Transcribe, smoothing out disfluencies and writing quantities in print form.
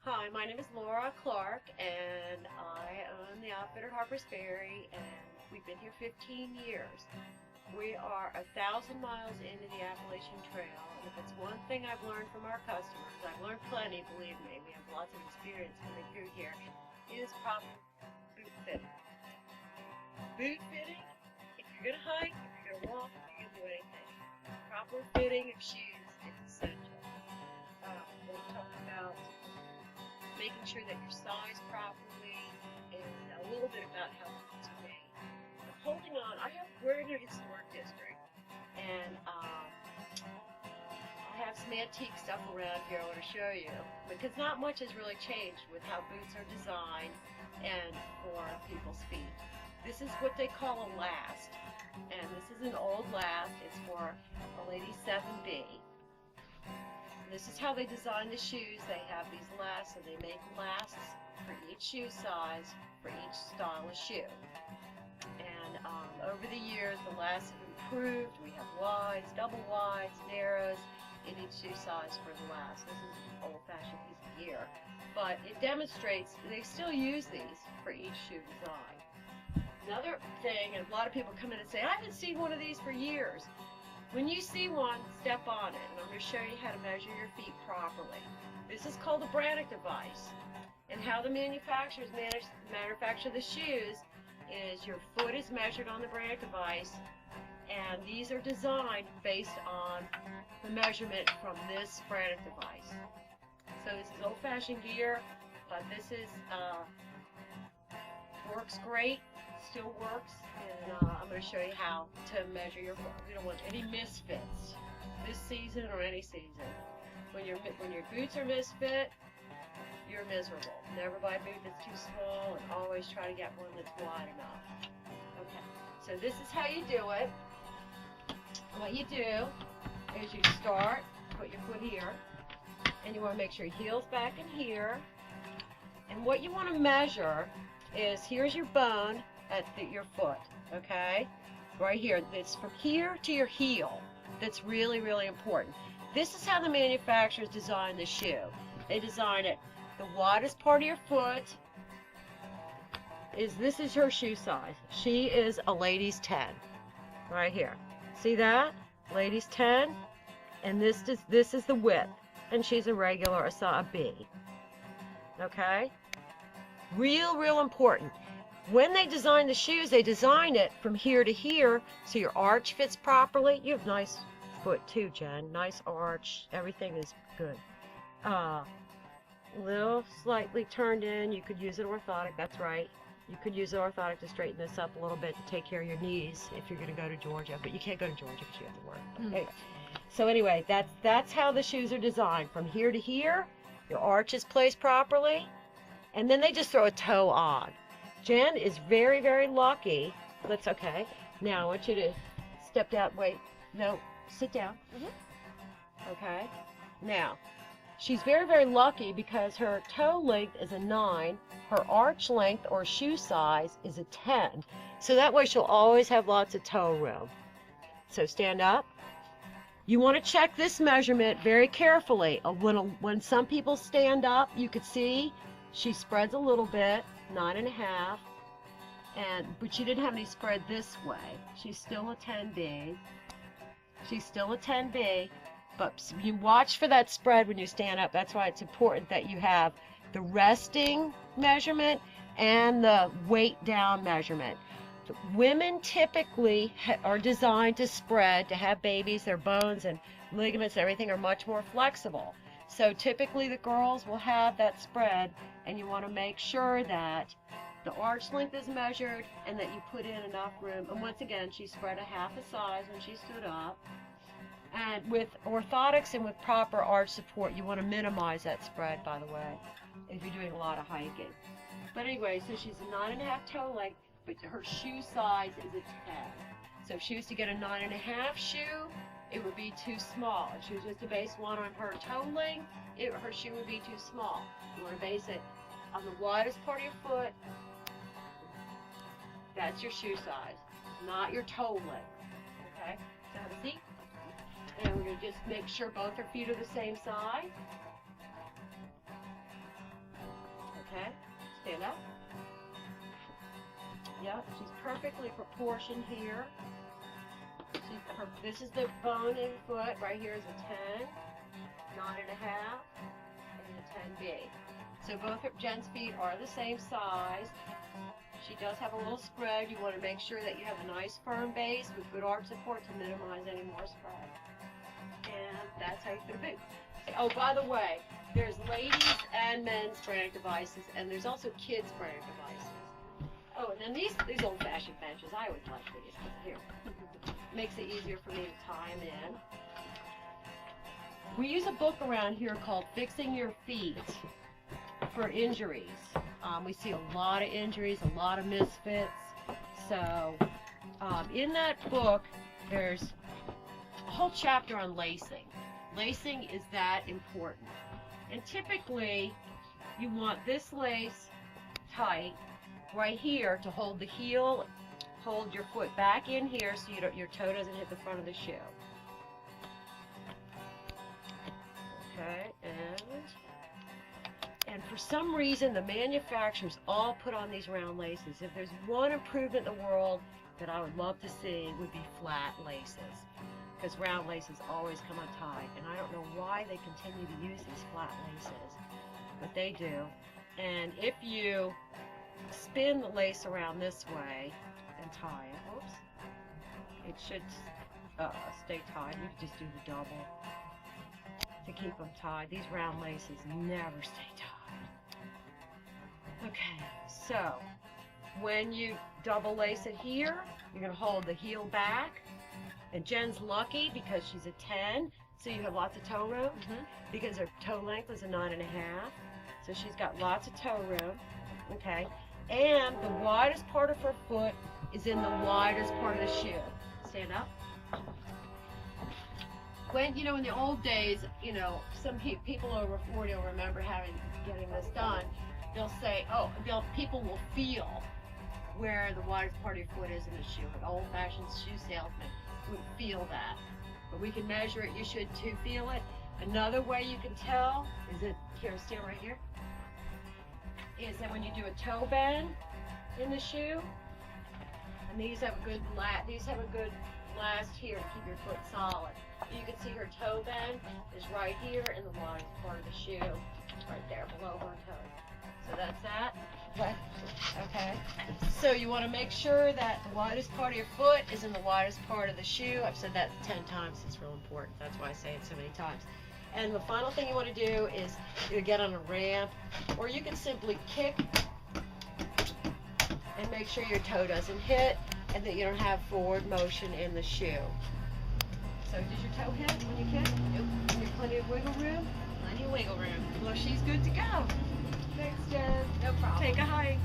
Hi, my name is Laura Clark, and I own the outfit at Harper's Ferry, and we've been here 15 years. We are 1,000 miles into the Appalachian Trail, and if it's one thing I've learned from our customers, I've learned plenty, believe me, we have lots of experience coming through here, is proper boot fitting. Boot fitting, if you're going to hike, if you're going to walk, if you're going to do anything, proper fitting of shoes is essential. We'll talk about making sure that you're sized properly, and a little bit about how boots are made. But holding on, we're in a historic district, and I have some antique stuff around here I want to show you, because not much has really changed with how boots are designed and for people's feet. This is what they call a last, and this is an old last. It's for a lady 7B. This is how they design the shoes. They have these lasts, and they make lasts for each shoe size, for each style of shoe. And over the years, the lasts have improved. We have wides, double wides, narrows in each shoe size for the last. This is an old-fashioned piece of gear, but it demonstrates they still use these for each shoe design. Another thing, and a lot of people come in and say, I haven't seen one of these for years. When you see one, step on it, and I'm going to show you how to measure your feet properly. This is called the Brannock device, and how the manufacturers manufacture the shoes is your foot is measured on the Brannock device, and these are designed based on the measurement from this Brannock device. So this is old-fashioned gear, but this is works great, still works, and I'm going to show you how to measure your foot. We don't want any misfits this season or any season. When your boots are misfit, you're miserable. Never buy a boot that's too small, and always try to get one that's wide enough. Okay, so this is how you do it. What you do is you start, put your foot here, and you want to make sure your heel's back in here. And what you want to measure is, here's your bone at your foot, okay? Right here. It's from here to your heel. That's really, really important. This is how the manufacturers design the shoe. They design it, the widest part of your foot this is her shoe size. She is a ladies 10, right here. See that? Ladies 10, and this is the width, and she's a regular, a B. Okay? Real important. When they design the shoes, they design it from here to here so your arch fits properly. You have nice foot too, Jen. Nice arch. Everything is good. Little slightly turned in. You could use an orthotic. That's right. You could use an orthotic to straighten this up a little bit to take care of your knees if you're going to go to Georgia. But you can't go to Georgia because you have to work. Anyway. So anyway, that's how the shoes are designed. From here to here, your arch is placed properly. And then they just throw a toe on. Jen is very, very lucky. That's okay. Now I want you to step down. Wait, no, sit down. Okay. Now, she's very, very lucky because her toe length is a 9. Her arch length or shoe size is a 10. So that way she'll always have lots of toe room. So stand up. You want to check this measurement very carefully. When some people stand up, you could see she spreads a little bit, 9.5, but she didn't have any spread this way. She's still a 10B. She's still a 10B, but you watch for that spread when you stand up. That's why it's important that you have the resting measurement and the weight down measurement. Women typically are designed to spread, to have babies. Their bones and ligaments and everything are much more flexible. So typically the girls will have that spread, and you want to make sure that the arch length is measured and that you put in enough room. And once again, she spread a half a size when she stood up. And with orthotics and with proper arch support, you want to minimize that spread, by the way, if you're doing a lot of hiking. But anyway, so she's a 9.5 toe length, but her shoe size is a 10. So if she was to get a 9.5 shoe, it would be too small. If she was just to base one on her toe length, her shoe would be too small. You want to base it on the widest part of your foot. That's your shoe size, not your toe length. Okay? So have a seat. And we're going to just make sure both her feet are the same size. Stand up. Yep, she's perfectly proportioned here. This is the bone in foot. Right here is a 10, 9.5, and a 10B. So both of Jen's feet are the same size. She does have a little spread. You want to make sure that you have a nice firm base with good arch support to minimize any more spread. And that's how you fit a boot. Oh, by the way, there's ladies and men's spraying devices, and there's also kids spraying devices. Oh, and then these old-fashioned benches, I would like these. Here. Makes it easier for me to tie them in. We use a book around here called Fixing Your Feet for Injuries. We see a lot of injuries, a lot of misfits. So in that book, there's a whole chapter on lacing. Lacing is that important. And typically, you want this lace tight right here to hold the heel, hold your foot back in here so your toe doesn't hit the front of the shoe. Okay, and for some reason the manufacturers all put on these round laces. If there's one improvement in the world that I would love to see, would be flat laces, because round laces always come untied, and I don't know why they continue to use these flat laces, but they do. And if you spin the lace around this way and tie it, oops, it should stay tied. You can just do the double to keep them tied. These round laces never stay tied. Okay, so when you double lace it here, you're going to hold the heel back. And Jen's lucky because she's a 10, so you have lots of toe room, because her toe length is a 9.5. So she's got lots of toe room, okay? And the widest part of her foot is in the widest part of the shoe. Stand up. When, in the old days, some people over 40 will remember getting this done. They'll say, people will feel where the widest part of your foot is in the shoe. An old-fashioned shoe salesman would feel that. But we can measure it. You should too feel it. Another way you can tell is stand right here, is that when you do a toe bend in the shoe, and these have a good last here to keep your foot solid. You can see her toe bend is right here in the widest part of the shoe, right there below her toe. So that's that. Okay. So you want to make sure that the widest part of your foot is in the widest part of the shoe. I've said that 10 times. It's real important. That's why I say it so many times. And the final thing you want to do is either get on a ramp, or you can simply kick and make sure your toe doesn't hit and that you don't have forward motion in the shoe. So does your toe hit when you kick? Nope. There's plenty of wiggle room? Plenty of wiggle room. Well, she's good to go. Thanks, Jen. No problem. Take a hike.